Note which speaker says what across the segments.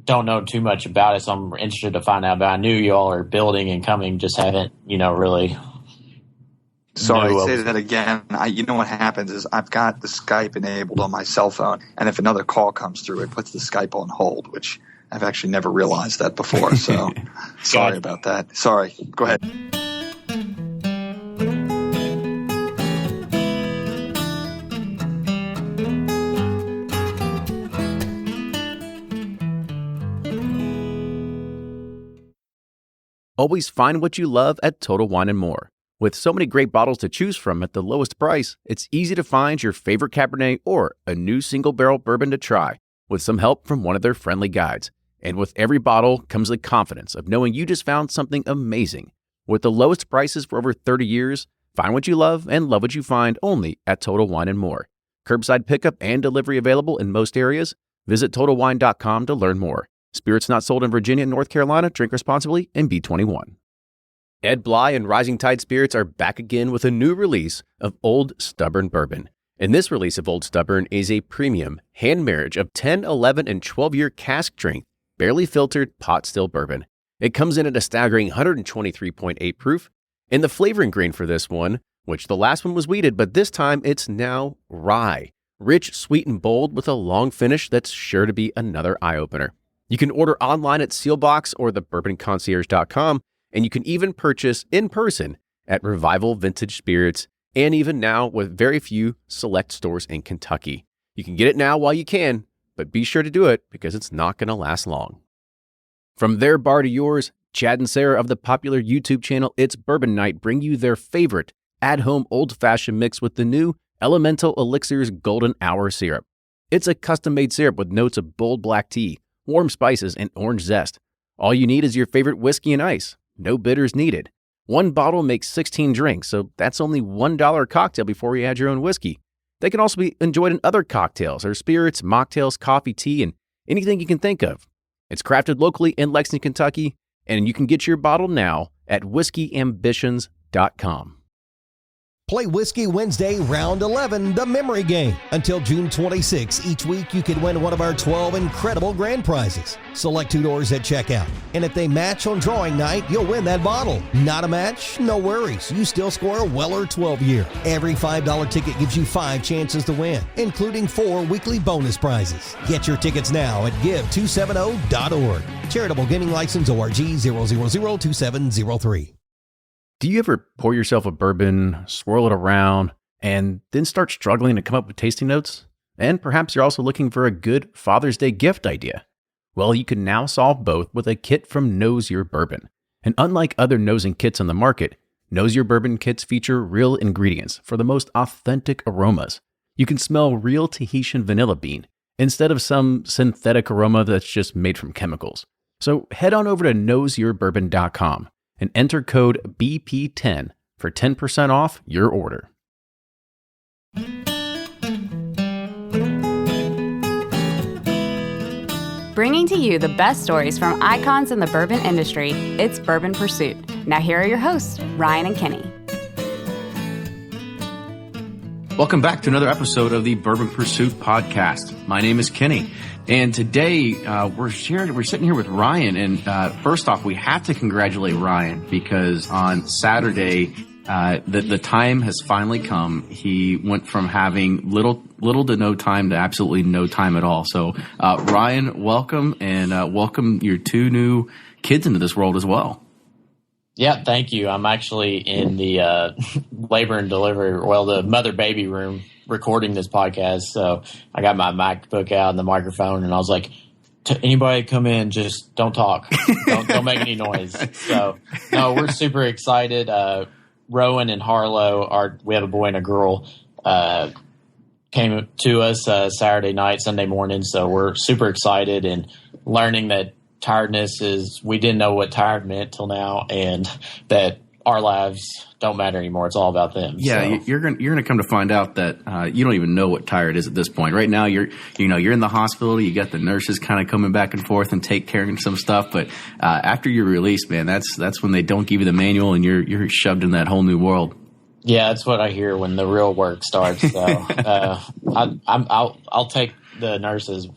Speaker 1: don't know too much about it, so I'm interested to find out. But I knew you all are building and coming, just haven't, really.
Speaker 2: Sorry, say that again. You know what happens is I've got the Skype enabled on my cell phone, and if another call comes through, it puts the Skype on hold, which I've actually never realized that before. So sorry about that. Sorry. Go ahead.
Speaker 3: Always find what you love at Total Wine & More. With so many great bottles to choose from at the lowest price, it's easy to find your favorite Cabernet or a new single-barrel bourbon to try with some help from one of their friendly guides. And with every bottle comes the confidence of knowing you just found something amazing. With the lowest prices for over 30 years, find what you love and love what you find only at Total Wine & More. Curbside pickup and delivery available in most areas. Visit TotalWine.com to learn more. Spirits not sold in Virginia and North Carolina. Drink responsibly and be 21. Ed Bly and Rising Tide Spirits are back again with a new release of Old Stubborn Bourbon. And this release of Old Stubborn is a premium hand marriage of 10, 11, and 12-year cask strength, barely filtered pot still bourbon. It comes in at a staggering 123.8 proof. And the flavoring grain for this one, which the last one was wheated, but this time it's now rye. Rich, sweet, and bold with a long finish that's sure to be another eye-opener. You can order online at Sealbox or thebourbonconcierge.com. And you can even purchase in person at Revival Vintage Spirits, and even now with very few select stores in Kentucky. You can get it now while you can, but be sure to do it because it's not going to last long. From their bar to yours, Chad and Sarah of the popular YouTube channel It's Bourbon Night bring you their favorite at-home old-fashioned mix with the new Elemental Elixir's Golden Hour Syrup. It's a custom-made syrup with notes of bold black tea, warm spices, and orange zest. All you need is your favorite whiskey and ice. No bitters needed. One bottle makes 16 drinks, so that's only $1 a cocktail before you add your own whiskey. They can also be enjoyed in other cocktails or spirits, mocktails, coffee, tea, and anything you can think of. It's crafted locally in Lexington, Kentucky, and you can get your bottle now at whiskeyambitions.com.
Speaker 4: Play Whiskey Wednesday, Round 11, the memory game. Until June 26, each week you can win one of our 12 incredible grand prizes. Select $2 at checkout. And if they match on drawing night, you'll win that bottle. Not a match? No worries. You still score a Weller 12-year. Every $5 ticket gives you 5 chances to win, including 4 weekly bonus prizes. Get your tickets now at give270.org. Charitable Gaming License ORG 0002703.
Speaker 3: Do you ever pour yourself a bourbon, swirl it around, and then start struggling to come up with tasting notes? And perhaps you're also looking for a good Father's Day gift idea. Well, you can now solve both with a kit from Knows Your Bourbon. And unlike other nosing kits on the market, Knows Your Bourbon kits feature real ingredients for the most authentic aromas. You can smell real Tahitian vanilla bean instead of some synthetic aroma that's just made from chemicals. So head on over to knowsyourbourbon.com. and enter code BP10 for 10% off your order.
Speaker 5: Bringing to you the best stories from icons in the bourbon industry, it's Bourbon Pursuit. Now here are your hosts, Ryan and Kenny.
Speaker 6: Welcome back to another episode of the Bourbon Pursuit podcast. My name is Kenny. And today, we're sitting here with Ryan, and first off, we have to congratulate Ryan because on Saturday, the time has finally come. He went from having little to no time to absolutely no time at all. So, Ryan, welcome, and welcome your 2 new kids into this world as well.
Speaker 1: Yeah, thank you. I'm actually in the labor and delivery, the mother-baby room recording this podcast. So I got my MacBook out and the microphone, and I was like, anybody come in, just don't talk. Don't make any noise. So, no, we're super excited. Rowan and Harlow, we have a boy and a girl, came to us Saturday night, Sunday morning. So we're super excited and learning that tiredness we didn't know what tired meant till now, and that our lives don't matter anymore. It's all about them.
Speaker 6: Yeah, so. You're gonna come to find out that you don't even know what tired is at this point. Right now, you're in the hospital. You got the nurses kind of coming back and forth and take care of some stuff. But after you're released, man, that's when they don't give you the manual and you're shoved in that whole new world.
Speaker 1: Yeah, that's what I hear when the real work starts. So I'll take the nurses'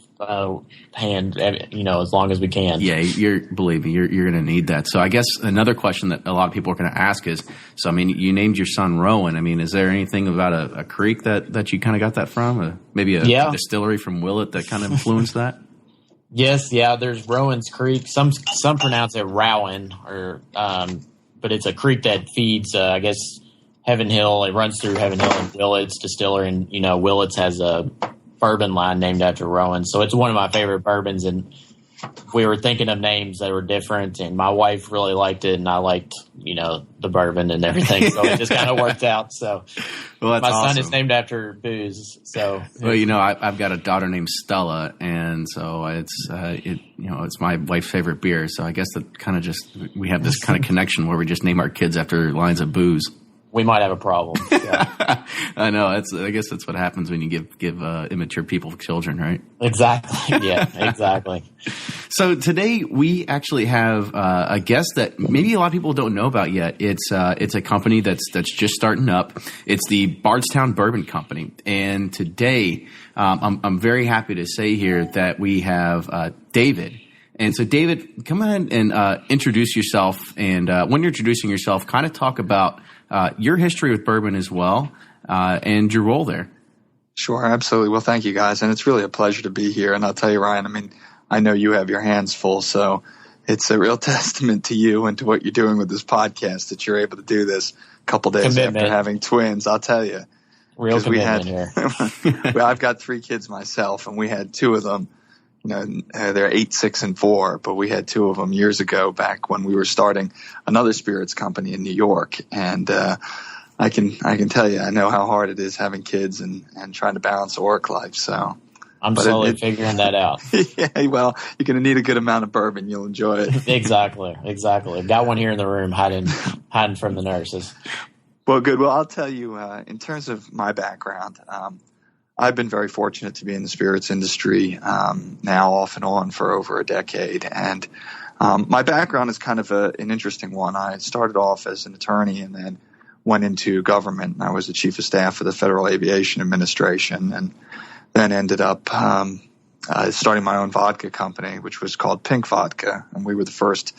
Speaker 1: hand, as long as we can.
Speaker 6: Yeah, believe me, you're going to need that. So I guess another question that a lot of people are going to ask is, so I mean, you named your son Rowan. I mean, is there anything about a creek that you kind of got that from? Maybe a distillery from Willett that kind of influenced that?
Speaker 1: Yes, yeah. There's Rowan's Creek. Some pronounce it Rowan, but it's a creek that feeds, I guess, Heaven Hill. It runs through Heaven Hill and Willett's Distillery, and Willett's has a bourbon line named after Rowan. So it's one of my favorite bourbons, and we were thinking of names that were different, and my wife really liked it, and I liked, the bourbon and everything. So it just kind of worked out. So my son is named after booze. So
Speaker 6: I've got a daughter named Stella, and so it's my wife's favorite beer. So I guess that kind of we have this kind of connection where we just name our kids after lines of booze.
Speaker 1: We might have a problem. Yeah.
Speaker 6: I know. I guess that's what happens when you give immature people children, right?
Speaker 1: Exactly. Yeah, exactly.
Speaker 6: So today we actually have a guest that maybe a lot of people don't know about yet. It's a company that's just starting up. It's the Bardstown Bourbon Company, and today I'm very happy to say here that we have David. And so, David, come ahead and introduce yourself. And when you're introducing yourself, kind of talk about your history with bourbon as well, and your role there.
Speaker 2: Sure, absolutely. Well, thank you, guys. And it's really a pleasure to be here. And I'll tell you, Ryan, I mean, I know you have your hands full, so it's a real testament to you and to what you're doing with this podcast that you're able to do this a couple days after having twins. I'll tell you.
Speaker 1: Real commitment here.
Speaker 2: Well, I've got 3 kids myself, and we had 2 of them. They're 8, 6, and 4, but we had 2 of them years ago back when we were starting another spirits company in New York. And I can tell you, I know how hard it is having kids and trying to balance the work life. So
Speaker 1: I'm slowly figuring that out.
Speaker 2: Yeah, well, you're going to need a good amount of bourbon. You'll enjoy it.
Speaker 1: Exactly. I've got one here in the room hiding from the nurses.
Speaker 2: Well, good. Well, I'll tell you, in terms of my background, I've been very fortunate to be in the spirits industry now off and on for over a decade. And my background is kind of an interesting one. I started off as an attorney and then went into government. I was the chief of staff for the Federal Aviation Administration, and then ended up starting my own vodka company, which was called Pink Vodka. And we were the first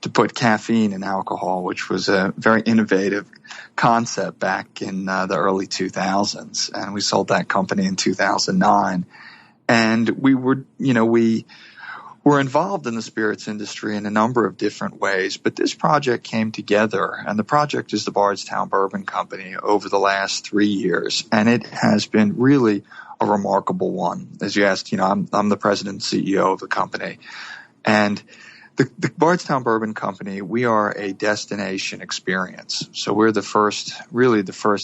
Speaker 2: to put caffeine in alcohol, which was a very innovative concept back in the early 2000s. And we sold that company in 2009. And we were involved in the spirits industry in a number of different ways. But this project came together, and the project is the Bardstown Bourbon Company over the last 3 years. And it has been really a remarkable one. As you asked, I'm the president and CEO of the company. And the Bardstown Bourbon Company, we are a destination experience. So we're the first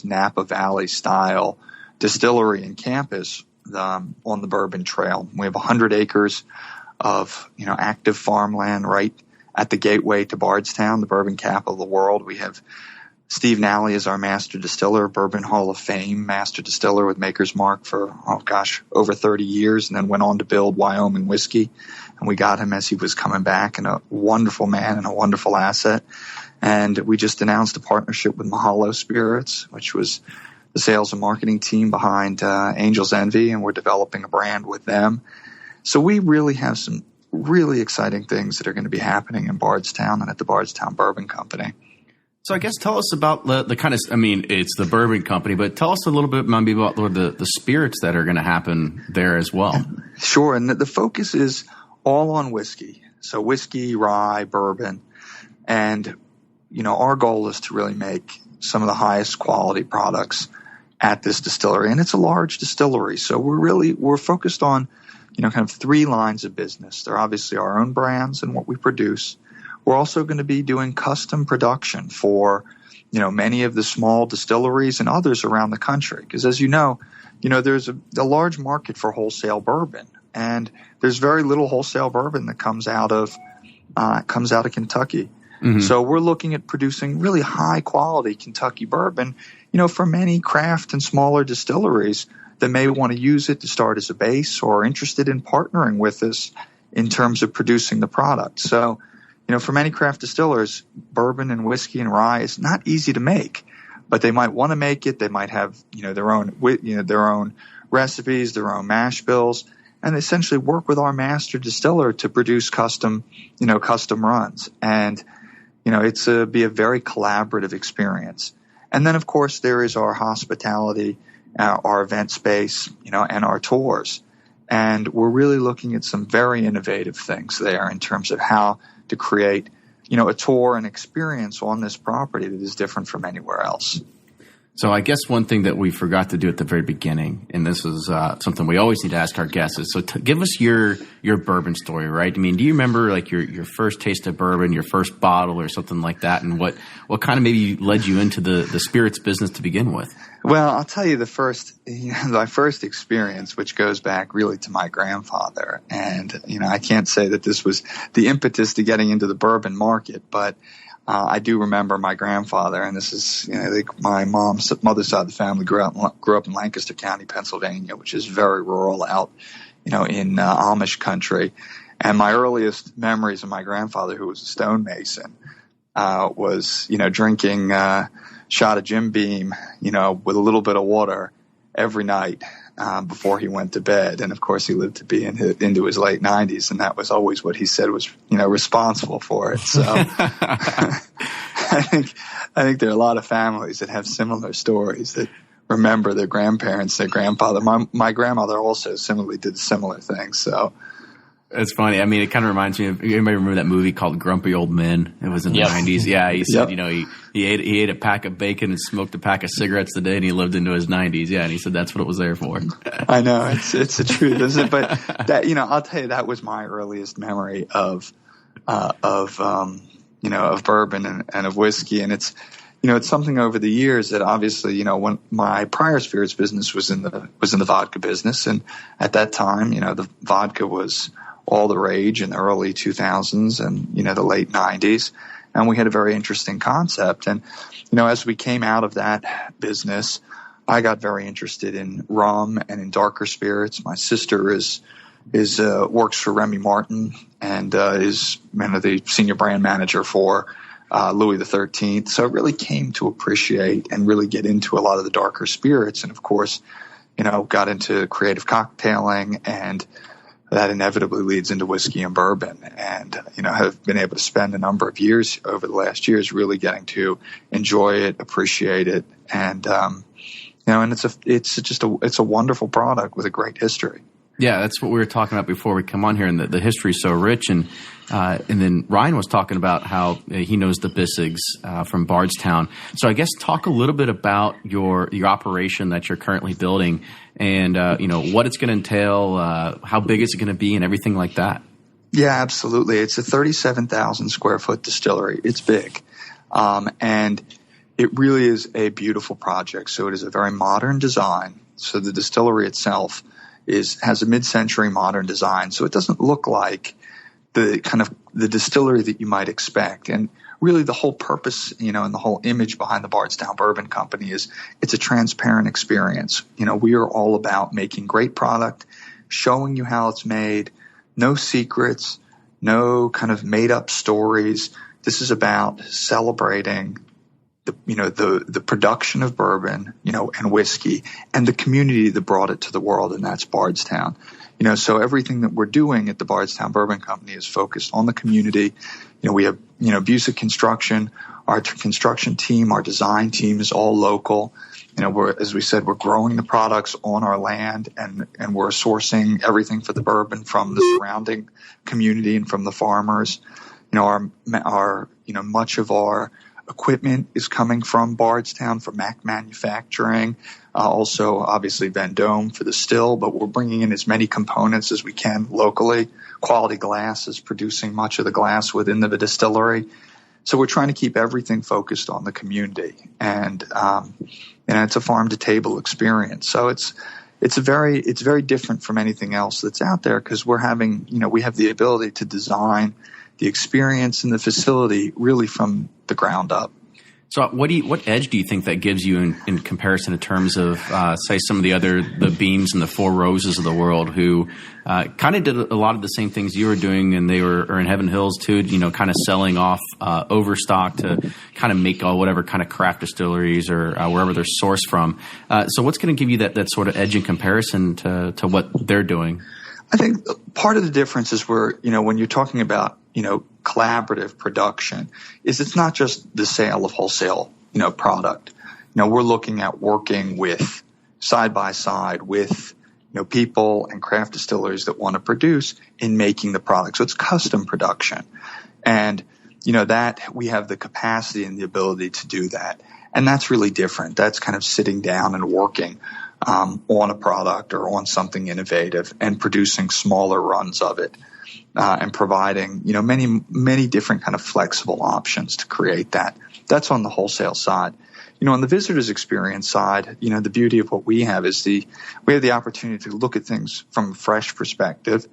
Speaker 2: Napa Valley style distillery and campus on the Bourbon Trail. We have 100 acres of active farmland right at the gateway to Bardstown, the bourbon capital of the world. We have Steve Nally is our master distiller, Bourbon Hall of Fame master distiller with Maker's Mark for, over 30 years, and then went on to build Wyoming whiskey. And we got him as he was coming back, and a wonderful man and a wonderful asset. And we just announced a partnership with Mahalo Spirits, which was the sales and marketing team behind Angel's Envy, and we're developing a brand with them. So we really have some really exciting things that are going to be happening in Bardstown and at the Bardstown Bourbon Company.
Speaker 6: So I guess tell us about the kind of, it's the bourbon company, but tell us a little bit maybe about the spirits that are going to happen there as well.
Speaker 2: Sure. And the focus is all on whiskey. So whiskey, rye, bourbon. And, our goal is to really make some of the highest quality products at this distillery. And it's a large distillery. So we're focused on, kind of 3 lines of business. They're obviously our own brands and what we produce. We're also going to be doing custom production for, many of the small distilleries and others around the country. Because as you know, there's a large market for wholesale bourbon, and there's very little wholesale bourbon that comes out of Kentucky. Mm-hmm. So we're looking at producing really high quality Kentucky bourbon, for many craft and smaller distilleries that may want to use it to start as a base or are interested in partnering with us in terms of producing the product. So, for many craft distillers, bourbon and whiskey and rye is not easy to make, but they might want to make it. They might have, their own recipes, their own mash bills, and essentially work with our master distiller to produce custom runs. And, it's be a very collaborative experience. And then, of course, there is our hospitality, our event space, and our tours. And we're really looking at some very innovative things there in terms of how to create, a tour and experience on this property that is different from anywhere else.
Speaker 6: So I guess one thing that we forgot to do at the very beginning, and this is something we always need to ask our guests, is give us your bourbon story, right? I mean, do you remember like your first taste of bourbon, your first bottle or something like that, and what kind of maybe led you into the spirits business to begin with?
Speaker 2: Well, I'll tell you my first experience, which goes back really to my grandfather. And, I can't say that this was the impetus to getting into the bourbon market, but I do remember my grandfather, and this is, my mother's side of the family grew up in Lancaster County, Pennsylvania, which is very rural out, in Amish country. And my earliest memories of my grandfather, who was a stonemason, was, drinking a shot of Jim Beam, with a little bit of water every night before he went to bed. And of course, he lived to be into his late 90s, and that was always what he said was, responsible for it. So I think there are a lot of families that have similar stories that remember their grandparents, their grandfather. My grandmother also similarly did similar things. So.
Speaker 6: It's funny. I mean, it kind of reminds me of, anybody remember that movie called Grumpy Old Men? It was in the 90s. Yeah, he said, he ate a pack of bacon and smoked a pack of cigarettes a day, and he lived into his 90s. Yeah, and he said that's what it was there for.
Speaker 2: I know. It's the truth, isn't it? But that, I'll tell you, that was my earliest memory of bourbon and of whiskey. And it's something over the years that obviously, when my prior spirits business was in the vodka business. And at that time, the vodka was all the rage in the early 2000s and, the late 90s. And we had a very interesting concept. And, as we came out of that business, I got very interested in rum and in darker spirits. My sister works for Remy Martin and is the senior brand manager for Louis XIII. So I really came to appreciate and really get into a lot of the darker spirits. And of course, got into creative cocktailing, and that inevitably leads into whiskey and bourbon. And, have been able to spend a number of years over the last years really getting to enjoy it, appreciate it. And, and it's a wonderful product with a great history.
Speaker 6: Yeah, that's what we were talking about before we come on here, and the history is so rich. And then Ryan was talking about how he knows the Bissigs from Bardstown. So I guess talk a little bit about your operation that you're currently building, and what it's going to entail, how big is it going to be, and everything like that.
Speaker 2: Yeah, absolutely. It's a 37,000 square foot distillery. It's big, and it really is a beautiful project. So it is a very modern design. So the distillery itself has a mid-century modern design, so it doesn't look like the kind of the distillery that you might expect. And really the whole purpose, and the whole image behind the Bardstown Bourbon Company is it's a transparent experience. We are all about making great product, showing you how it's made, no secrets, no kind of made-up stories. This is about celebrating the production of bourbon, and whiskey, and the community that brought it to the world, and that's Bardstown. So everything that we're doing at the Bardstown Bourbon Company is focused on the community. We have, Busa Construction, our construction team, our design team is all local. As we said, we're growing the products on our land, and we're sourcing everything for the bourbon from the surrounding community and from the farmers. Much of our equipment is coming from Bardstown for Mac manufacturing, also obviously Vendome for the still, but we're bringing in as many components as we can locally. Quality Glass is producing much of the glass within the distillery. So we're trying to keep everything focused on the community, and it's a farm to table experience. So it's very different from anything else that's out there, because we have the ability to design the experience in the facility really from the ground up.
Speaker 6: So what edge do you think that gives you in comparison in terms of, say, some of the Beams and the Four Roses of the world, who kind of did a lot of the same things you were doing, and they are in Heaven Hills too, kind of selling off overstock to kind of make whatever kind of craft distilleries or wherever they're sourced from. So what's going to give you that sort of edge in comparison to what they're doing?
Speaker 2: I think part of the difference is where, when you're talking about, collaborative production, is it's not just the sale of wholesale, product. We're looking at working with side by side with, people and craft distilleries that want to produce in making the product. So it's custom production. And, that we have the capacity and the ability to do that. And that's really different. That's kind of sitting down and working on a product or on something innovative and producing smaller runs of it and providing, many different kind of flexible options to create that. That's on the wholesale side. On the visitor's experience side, the beauty of what we have is we have the opportunity to look at things from a fresh perspective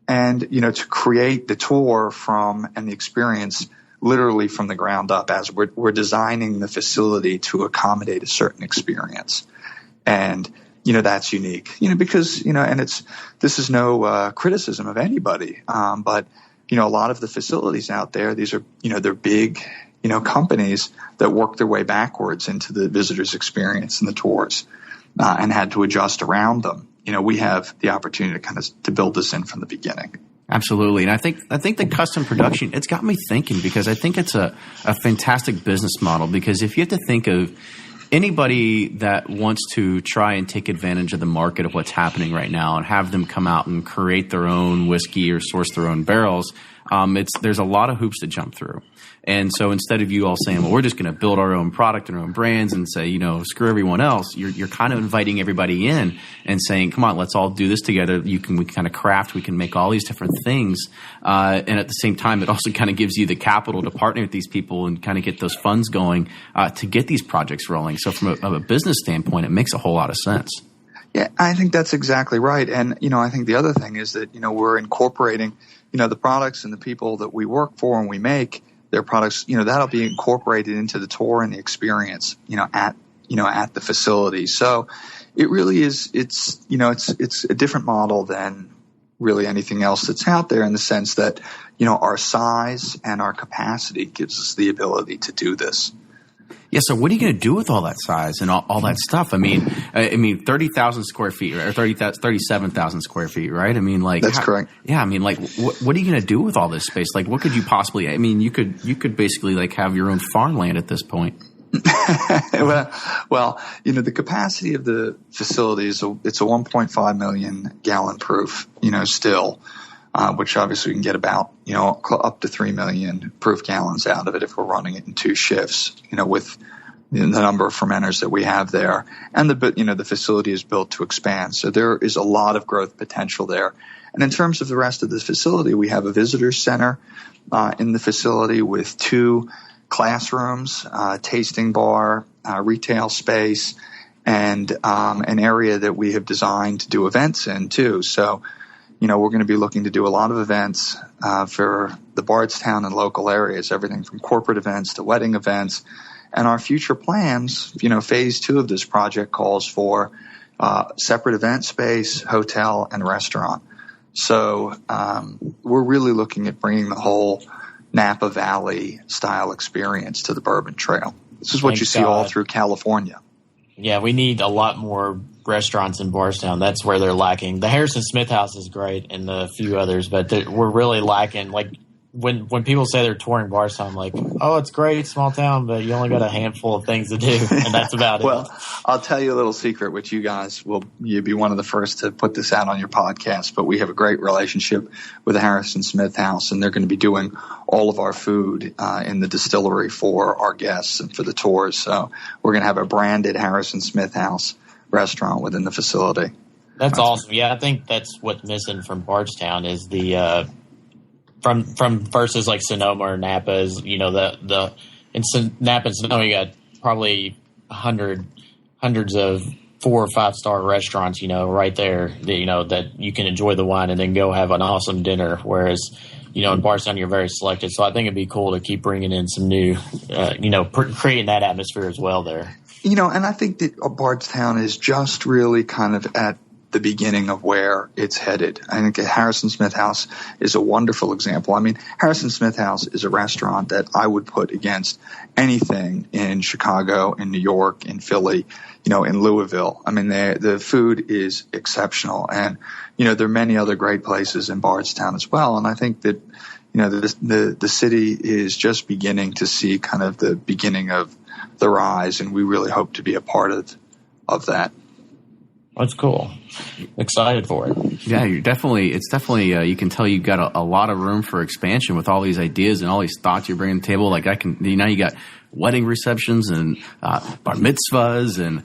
Speaker 2: and, to create the tour and the experience literally from the ground up as we're designing the facility to accommodate a certain experience. And, that's unique, because, and this is no criticism of anybody. But, a lot of the facilities out there, these are, they're big, companies that work their way backwards into the visitor's experience and the tours and had to adjust around them. We have the opportunity to build this in from the beginning.
Speaker 6: Absolutely. And I think the custom production, it's got me thinking, because I think it's a fantastic business model, because if you have to think of anybody that wants to try and take advantage of the market of what's happening right now and have them come out and create their own whiskey or source their own barrels, there's a lot of hoops to jump through. And so instead of you all saying, well, we're just going to build our own product and our own brands and say, screw everyone else, you're kind of inviting everybody in and saying, come on, let's all do this together. We can kind of craft, we can make all these different things. And at the same time, it also kind of gives you the capital to partner with these people and kind of get those funds going to get these projects rolling. So from a business standpoint, it makes a whole lot of sense.
Speaker 2: Yeah, I think that's exactly right. And, I think the other thing is that, we're incorporating, the products and the people that we work for and we make their products, that'll be incorporated into the tour and the experience, at the facility. So it really is, it's a different model than really anything else that's out there, in the sense that, our size and our capacity gives us the ability to do this.
Speaker 6: Yeah. So what are you going to do with all that size and all that stuff? I mean, 30,000 square feet or 37,000 square feet, right?
Speaker 2: That's correct.
Speaker 6: Yeah. What are you going to do with all this space? Like, what could you possibly, you could basically have your own farmland at this point.
Speaker 2: well, the capacity of the facility it's a 1.5 million gallon proof, still, which obviously we can get about, up to 3 million proof gallons out of it if we're running it in 2 shifts, with the number of fermenters that we have there. And the facility is built to expand. So there is a lot of growth potential there. And in terms of the rest of the facility, we have a visitor center in the facility with 2 classrooms, tasting bar, retail space, and an area that we have designed to do events in too. So, we're going to be looking to do a lot of events for the Bardstown and local areas, everything from corporate events to wedding events. And our future plans, phase 2 of this project calls for separate event space, hotel, and restaurant. So we're really looking at bringing the whole Napa Valley style experience to the Bourbon Trail. This is what you see all through California.
Speaker 1: Yeah, we need a lot more restaurants in Bardstown. That's where they're lacking. The Harrison Smith House is great and a few others, but we're really lacking. Like when people say they're touring Bardstown, I'm like, oh, it's great, small town, but you only got a handful of things to do, and that's about it.
Speaker 2: Well, I'll tell you a little secret, which you'll be one of the first to put this out on your podcast, but we have a great relationship with the Harrison Smith House, and they're going to be doing all of our food in the distillery for our guests and for the tours. So we're going to have a branded Harrison Smith House restaurant within the facility.
Speaker 1: That's awesome. Yeah, I think that's what's missing from Bardstown is the from versus like Sonoma or Napa is, in Napa and Sonoma you got probably hundreds of 4 or 5 star restaurants, right there that, that you can enjoy the wine and then go have an awesome dinner. Whereas, in Bardstown you're very selected. So I think it'd be cool to keep bringing in some new, creating that atmosphere as well there.
Speaker 2: And I think that Bardstown is just really kind of at the beginning of where it's headed. I think Harrison Smith House is a wonderful example. I mean, Harrison Smith House is a restaurant that I would put against anything in Chicago, in New York, in Philly, in Louisville. I mean, the food is exceptional. And, there are many other great places in Bardstown as well. And I think that, the city is just beginning to see kind of the beginning of the rise, and we really hope to be a part of that.
Speaker 1: That's cool. Excited for it.
Speaker 6: Yeah, it's definitely, you can tell you've got a lot of room for expansion with all these ideas and all these thoughts you're bringing to the table. Like you got wedding receptions and bar mitzvahs and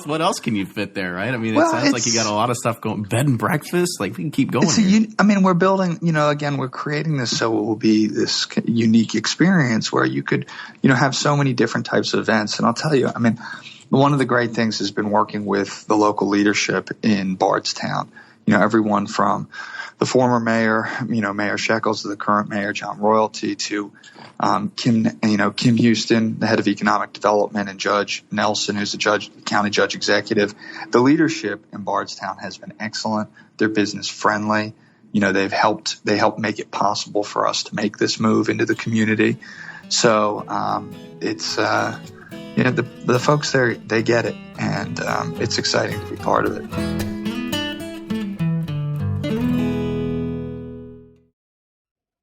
Speaker 6: what else can you fit there, right? I mean, it sounds like you got a lot of stuff going. Bed and breakfast, like we can keep going.
Speaker 2: We're building, again, we're creating this so it will be this unique experience where you could, have so many different types of events. And I'll tell you, one of the great things has been working with the local leadership in Bardstown. Everyone from the former mayor, Mayor Shekels, to the current mayor, John Royalty, to Kim Houston, the head of economic development, and Judge Nelson, who's the county judge executive. The leadership in Bardstown has been excellent. They're business friendly. They helped make it possible for us to make this move into the community. So it's the folks there, they get it, and it's exciting to be part of it.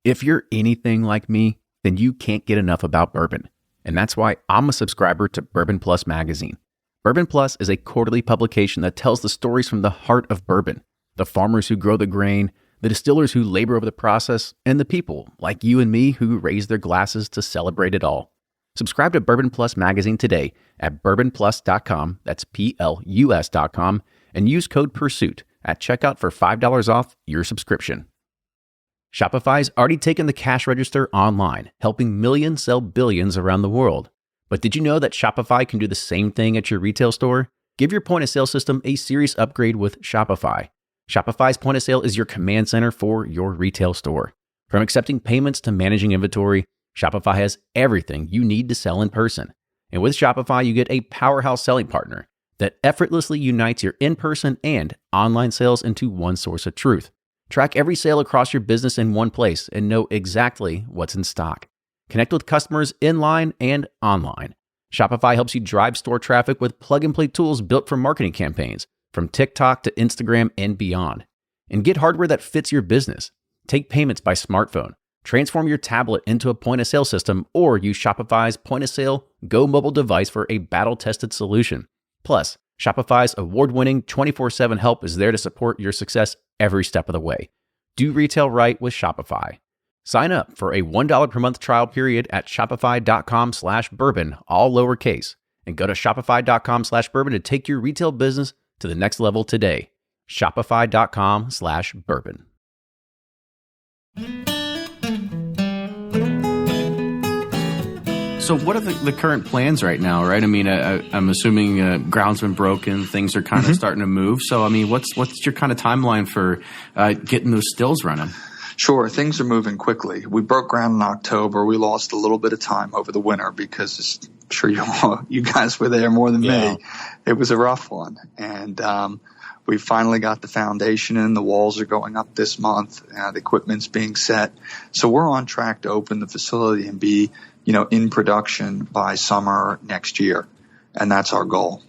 Speaker 3: If you're anything like me, then you can't get enough about bourbon. And that's why I'm a subscriber to Bourbon Plus magazine. Bourbon Plus is a quarterly publication that tells the stories from the heart of bourbon, the farmers who grow the grain, the distillers who labor over the process, and the people like you and me who raise their glasses to celebrate it all. Subscribe to Bourbon Plus magazine today at bourbonplus.com, that's PLUS.com, and use code PURSUIT at checkout for $5 off your subscription. Shopify's already taken the cash register online, helping millions sell billions around the world. But did you know that Shopify can do the same thing at your retail store? Give your point-of-sale system a serious upgrade with Shopify. Shopify's point-of-sale is your command center for your retail store. From accepting payments to managing inventory, Shopify has everything you need to sell in person. And with Shopify, you get a powerhouse selling partner that effortlessly unites your in-person and online sales into one source of truth. Track every sale across your business in one place and know exactly what's in stock. Connect with customers in-line and online. Shopify helps you drive store traffic with plug-and-play tools built for marketing campaigns, from TikTok to Instagram and beyond. And get hardware that fits your business. Take payments by smartphone. Transform your tablet into a point-of-sale system, or use Shopify's point-of-sale Go mobile device for a battle-tested solution. Plus, Shopify's award-winning 24/7 help is there to support your success every step of the way. Do retail right with Shopify. Sign up for a $1 per month trial period at shopify.com/bourbon, all lowercase, and go to shopify.com/bourbon to take your retail business to the next level today. Shopify.com/bourbon.
Speaker 6: So what are the current plans right now, right? I mean, I'm assuming ground's been broken, things are kind of starting to move. So, I mean, what's your kind of timeline for getting those stills running?
Speaker 2: Sure. Things are moving quickly. We broke ground in October. We lost a little bit of time over the winter because I'm sure you guys were there more than me. It was a rough one. And we finally got the foundation in. The walls are going up this month. The equipment's being set. So we're on track to open the facility and be in production by summer next year. And that's our goal.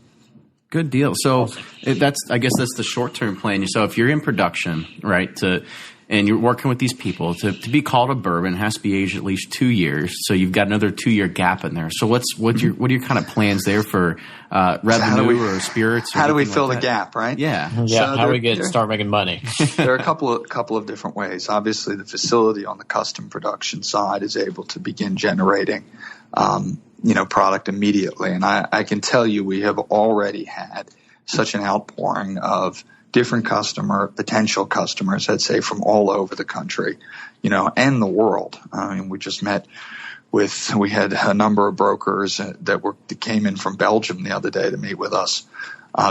Speaker 6: Good deal. So I guess that's the short-term plan. So if you're in production, right, and you're working with these people, to be called a bourbon, it has to be aged at least 2 years. So you've got another 2-year gap in there. So what are your kind of plans there for revenue or spirits? Or
Speaker 2: how do we fill the gap, right?
Speaker 6: Yeah.
Speaker 1: So how do we start making money?
Speaker 2: There are a couple of different ways. Obviously, the facility on the custom production side is able to begin generating product immediately. And I can tell you we have already had such an outpouring of different potential customers, I'd say, from all over the country, and the world. I mean, we had a number of brokers that came in from Belgium the other day to meet with us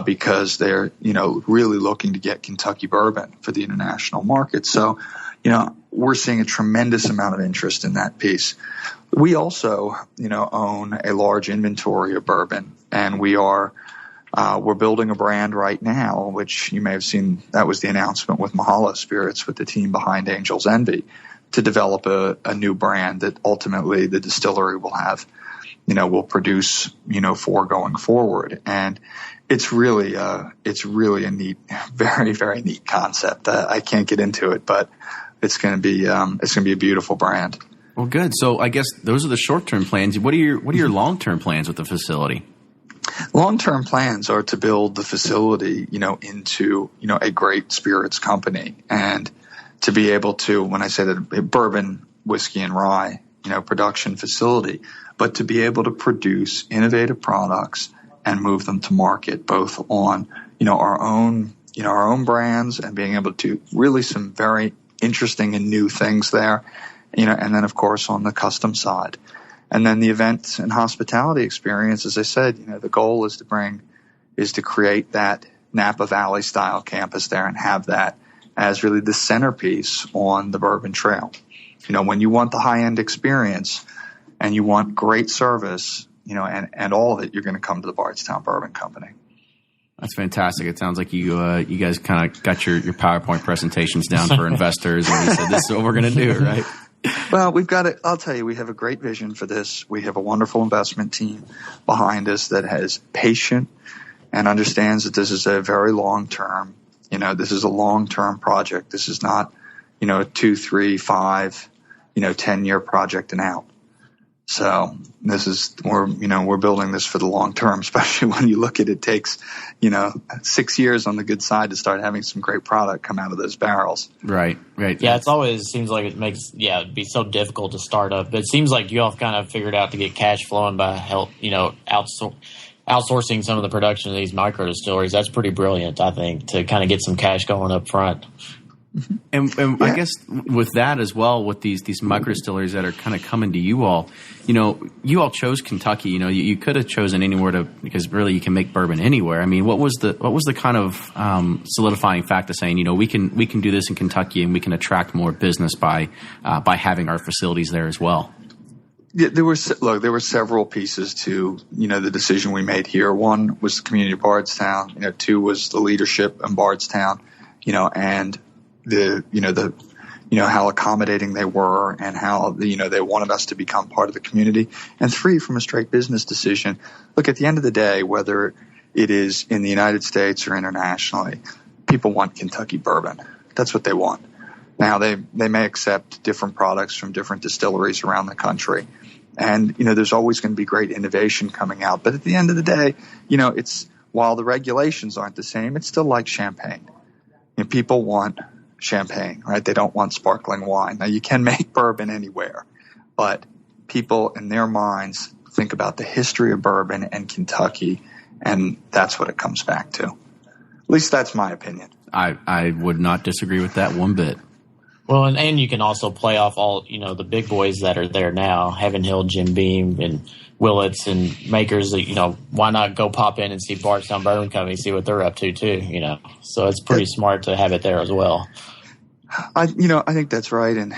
Speaker 2: because they're, really looking to get Kentucky bourbon for the international market. So, we're seeing a tremendous amount of interest in that piece. We also, own a large inventory of bourbon, and we are We're building a brand right now, which you may have seen. That was the announcement with Mahalo Spirits, with the team behind Angel's Envy, to develop a new brand that ultimately the distillery will have, will produce, for going forward. And it's really a neat, very, very neat concept. I can't get into it, but it's going to be a beautiful brand.
Speaker 6: Well, good. So I guess those are the short-term plans. What are your long-term plans with the facility?
Speaker 2: Long-term plans are to build the facility, into, a great spirits company, and to be able to, when I say that, a bourbon, whiskey, and rye, production facility, but to be able to produce innovative products and move them to market, both on, our own brands, and being able to really some very interesting and new things there, and then of course on the custom side. And then the event and hospitality experience, as I said, the goal is to create that Napa Valley style campus there and have that as really the centerpiece on the Bourbon Trail. When you want the high end experience and you want great service, and all of it, you're going to come to the Bardstown Bourbon Company.
Speaker 6: That's fantastic. It sounds like you guys kind of got your PowerPoint presentations down for investors, and you said, this is what we're going to do, right?
Speaker 2: Well, I'll tell you, we have a great vision for this. We have a wonderful investment team behind us that has patient and understands that this is a very long-term, this is a long-term project. This is not, a 2, 3, 5, 10-year project and out. So we're building this for the long term, especially when you look at it takes, 6 years on the good side to start having some great product come out of those barrels.
Speaker 6: Right.
Speaker 1: Yeah, it's always seems like it'd be so difficult to start up. But it seems like you all have kind of figured out to get cash flowing by outsourcing some of the production of these micro distilleries. That's pretty brilliant, I think, to kind of get some cash going up front.
Speaker 6: And yeah. I guess with that as well, with these micro distilleries that are kind of coming to you all, you all chose Kentucky. You could have chosen anywhere because really you can make bourbon anywhere. I mean, what was the kind of solidifying factor saying, we can do this in Kentucky and we can attract more business by having our facilities there as well?
Speaker 2: Yeah, there were several pieces to, the decision we made here. One was the community of Bardstown. 2 was the leadership in Bardstown, and how accommodating they were and how, they wanted us to become part of the community. And 3, from a straight business decision. Look, at the end of the day, whether it is in the United States or internationally, people want Kentucky bourbon. That's what they want. Now, they may accept different products from different distilleries around the country. And, there's always going to be great innovation coming out. But at the end of the day, while the regulations aren't the same, it's still like champagne. People want champagne, right? They don't want sparkling wine. Now, you can make bourbon anywhere, but people in their minds think about the history of bourbon and Kentucky, and that's what it comes back to. At least that's my opinion.
Speaker 6: I would not disagree with that one bit.
Speaker 1: Well, and you can also play off all, the big boys that are there now, Heaven Hill, Jim Beam, and Willits and makers that, why not go pop in and see Bardstown Bourbon Company, see what they're up to too, So it's pretty smart to have it there as well.
Speaker 2: I think that's right. And,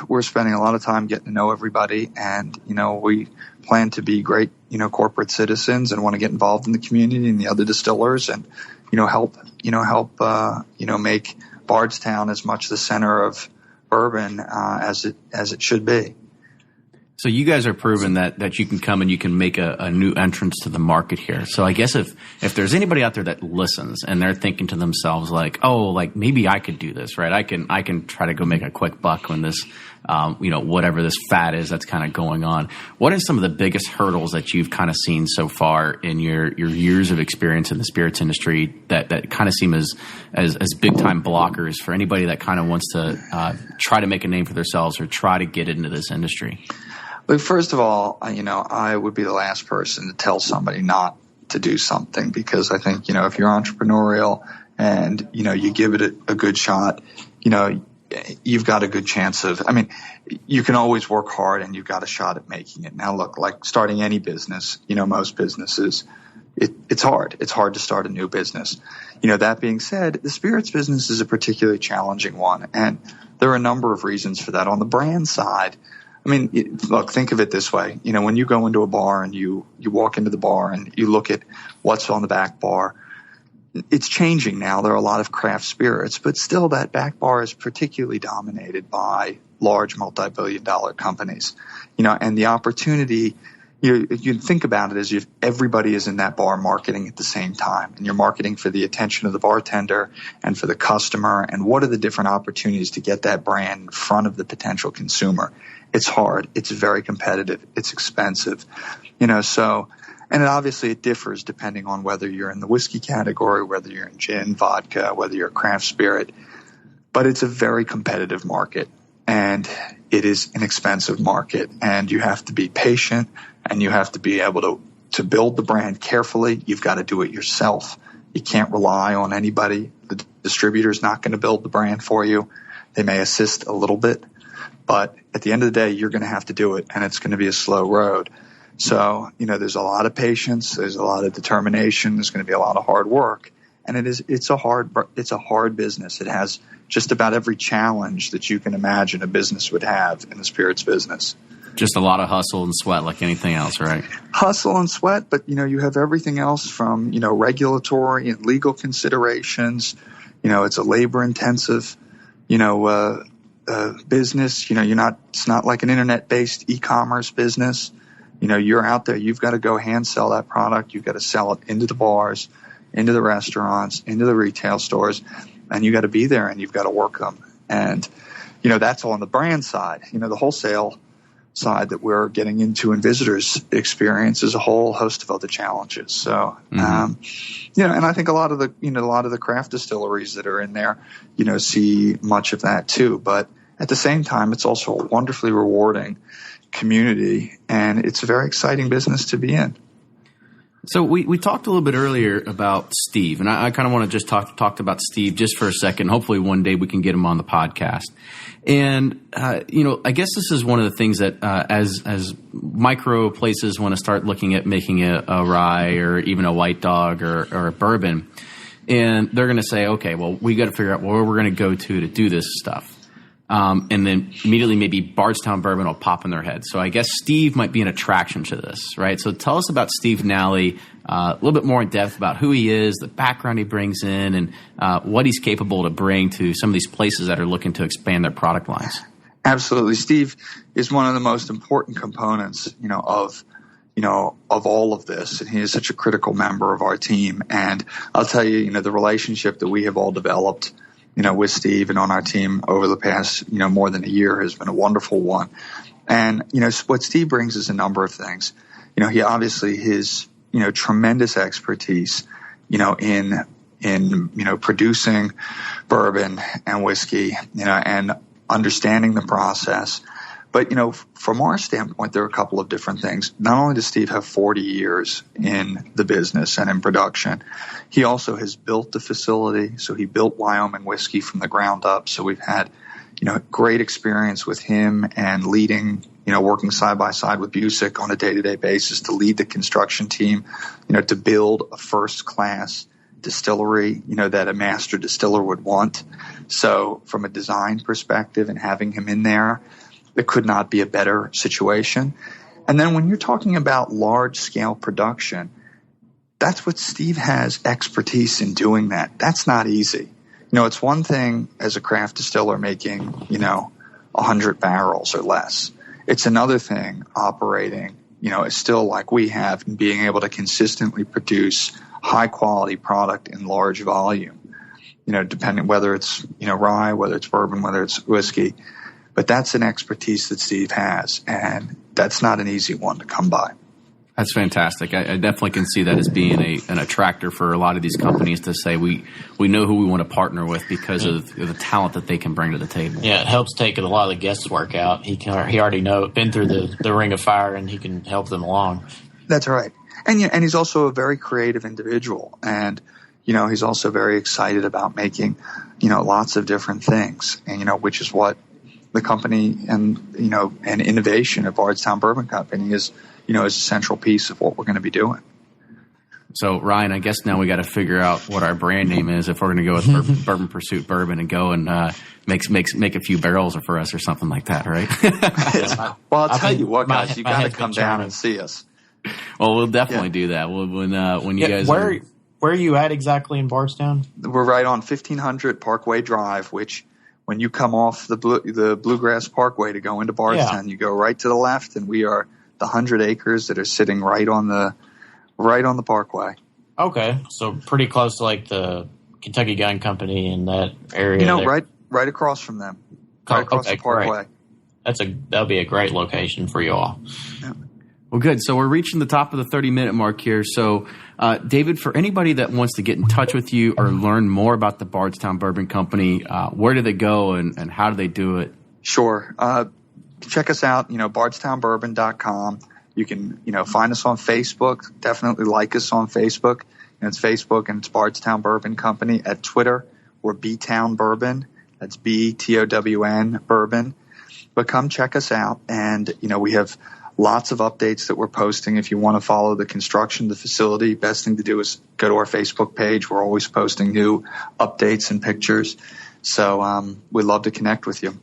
Speaker 2: we're spending a lot of time getting to know everybody, and, we plan to be great, corporate citizens and want to get involved in the community and the other distillers and, help make Bardstown as much the center of bourbon as it should be.
Speaker 6: So you guys are proving that you can come and you can make a new entrance to the market here. So I guess if there's anybody out there that listens and they're thinking to themselves like, oh, like maybe I could do this, right? I can try to go make a quick buck when this, whatever this fad is that's kind of going on. What are some of the biggest hurdles that you've kind of seen so far in your years of experience in the spirits industry that kind of seem as big time blockers for anybody that kind of wants to try to make a name for themselves or try to get into this industry?
Speaker 2: But first of all, I would be the last person to tell somebody not to do something, because I think, if you're entrepreneurial and, you give it a good shot, you've got a good chance of, you can always work hard and you've got a shot at making it. Now, look, like starting any business, most businesses, it's hard. It's hard to start a new business. That being said, the spirits business is a particularly challenging one. And there are a number of reasons for that. On the brand side, Look, think of it this way. When you go into a bar and you walk into the bar and you look at what's on the back bar, it's changing now. There are a lot of craft spirits, but still that back bar is particularly dominated by large multi-billion-dollar companies. And the opportunity, you think about it as if everybody is in that bar marketing at the same time, and you're marketing for the attention of the bartender and for the customer, and what are the different opportunities to get that brand in front of the potential consumer. It's hard. It's very competitive. It's expensive. And obviously it differs depending on whether you're in the whiskey category, whether you're in gin, vodka, whether you're a craft spirit. But it's a very competitive market, and it is an expensive market, and you have to be patient, and you have to be able to build the brand carefully. You've got to do it yourself. You can't rely on anybody. The distributor's not going to build the brand for you. They may assist a little bit, but at the end of the day, you're going to have to do it, and it's going to be a slow road. So, there's a lot of patience, there's a lot of determination, there's going to be a lot of hard work, and it's a hard business. It has just about every challenge that you can imagine a business would have in the spirits business.
Speaker 6: Just a lot of hustle and sweat like anything else, right?
Speaker 2: Hustle and sweat, but you have everything else from, regulatory and legal considerations. It's a labor intensive, business. It's not like an internet-based e-commerce business. You're out there, you've got to go hand sell that product. You've got to sell it into the bars, into the restaurants, into the retail stores, and you got to be there and you've got to work them. And, that's all on the brand side. The wholesale side that we're getting into in visitors experience is a whole host of other challenges. So, and I think a lot of the craft distilleries that are in there, see much of that too. But at the same time, it's also a wonderfully rewarding community, and it's a very exciting business to be in.
Speaker 6: So we talked a little bit earlier about Steve, and I kind of want to just talk about Steve just for a second. Hopefully one day we can get him on the podcast. And, I guess this is one of the things that as micro places want to start looking at making a rye or even a white dog or a bourbon, and they're going to say, okay, well, we got to figure out where we're going to go to do this stuff. And then immediately maybe Bardstown bourbon will pop in their head. So I guess Steve might be an attraction to this, right? So tell us about Steve Nally, a little bit more in depth about who he is, the background he brings in, and what he's capable to bring to some of these places that are looking to expand their product lines.
Speaker 2: Absolutely. Steve is one of the most important components, of all of this. And he is such a critical member of our team. And I'll tell you, the relationship that we have all developed with Steve and on our team over the past, more than a year has been a wonderful one. And, what Steve brings is a number of things. He obviously his, tremendous expertise, in producing bourbon and whiskey, and understanding the process. But, from our standpoint, there are a couple of different things. Not only does Steve have 40 years in the business and in production, he also has built the facility. So he built Wyoming whiskey from the ground up. So we've had, great experience with him and leading, working side by side with Busick on a day-to-day basis to lead the construction team, to build a first-class distillery, that a master distiller would want. So from a design perspective and having him in there, it could not be a better situation. And then when you're talking about large-scale production, that's what Steve has expertise in doing that. That's not easy. It's one thing as a craft distiller making, 100 barrels or less. It's another thing operating, still like we have and being able to consistently produce high-quality product in large volume, depending whether it's, rye, whether it's bourbon, whether it's whiskey. But that's an expertise that Steve has, and that's not an easy one to come by.
Speaker 6: That's fantastic. I definitely can see that as being an attractor for a lot of these companies to say we know who we want to partner with because of the talent that they can bring to the table.
Speaker 1: Yeah, it helps take a lot of the guesswork out. He already been through the ring of fire, and he can help them along.
Speaker 2: That's right. And he's also a very creative individual, and he's also very excited about making lots of different things, and which is what the company and innovation of Bardstown Bourbon Company is a central piece of what we're going to be doing.
Speaker 6: So, Ryan, I guess now we got to figure out what our brand name is if we're going to go with Bourbon Pursuit Bourbon and go and make a few barrels for us or something like that, right?
Speaker 2: Well, I'll tell you what, guys, you got to come down and see us.
Speaker 6: Well, we'll definitely do that. When you guys
Speaker 1: where are you at exactly in Bardstown?
Speaker 2: We're right on 1500 Parkway Drive, which when you come off the Bluegrass Parkway to go into Bardstown, you go right to the left, and we are the 100 acres that are sitting right on the parkway.
Speaker 1: Okay, so pretty close to like the Kentucky Gun Company in that area.
Speaker 2: You know, right across from them. Right across the parkway.
Speaker 1: Great. That'll be a great location for you all.
Speaker 2: Yeah.
Speaker 6: Well, good. So we're reaching the top of the 30-minute mark here. So, David, for anybody that wants to get in touch with you or learn more about the Bardstown Bourbon Company, where do they go and how do they do it?
Speaker 2: Sure. Check us out, bardstownbourbon.com. You can, find us on Facebook. Definitely like us on Facebook. And it's Facebook and it's Bardstown Bourbon Company. At Twitter, we're B-Town Bourbon. That's B-T-O-W-N Bourbon. But come check us out. And, we have lots of updates that we're posting. If you want to follow the construction of the facility, best thing to do is go to our Facebook page. We're always posting new updates and pictures. So we'd love to connect with you.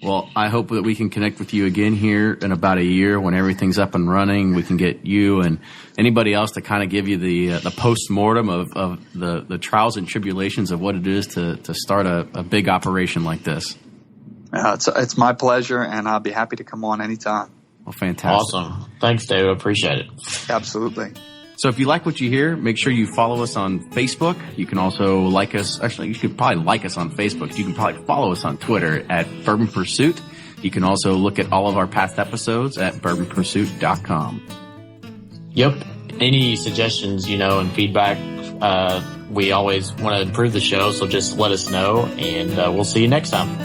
Speaker 6: Well, I hope that we can connect with you again here in about a year when everything's up and running. We can get you and anybody else to kind of give you the post-mortem of the trials and tribulations of what it is to start a big operation like this.
Speaker 2: It's my pleasure, and I'll be happy to come on anytime.
Speaker 6: Well, fantastic.
Speaker 1: Awesome. Thanks, David. Appreciate it.
Speaker 2: Absolutely.
Speaker 6: So if you like what you hear, make sure you follow us on Facebook. You can also like us. Actually, you could probably like us on Facebook. You can probably follow us on Twitter at Bourbon Pursuit. You can also look at all of our past episodes at bourbonpursuit.com.
Speaker 1: Yep. Any suggestions, and feedback, we always want to improve the show, so just let us know, and we'll see you next time.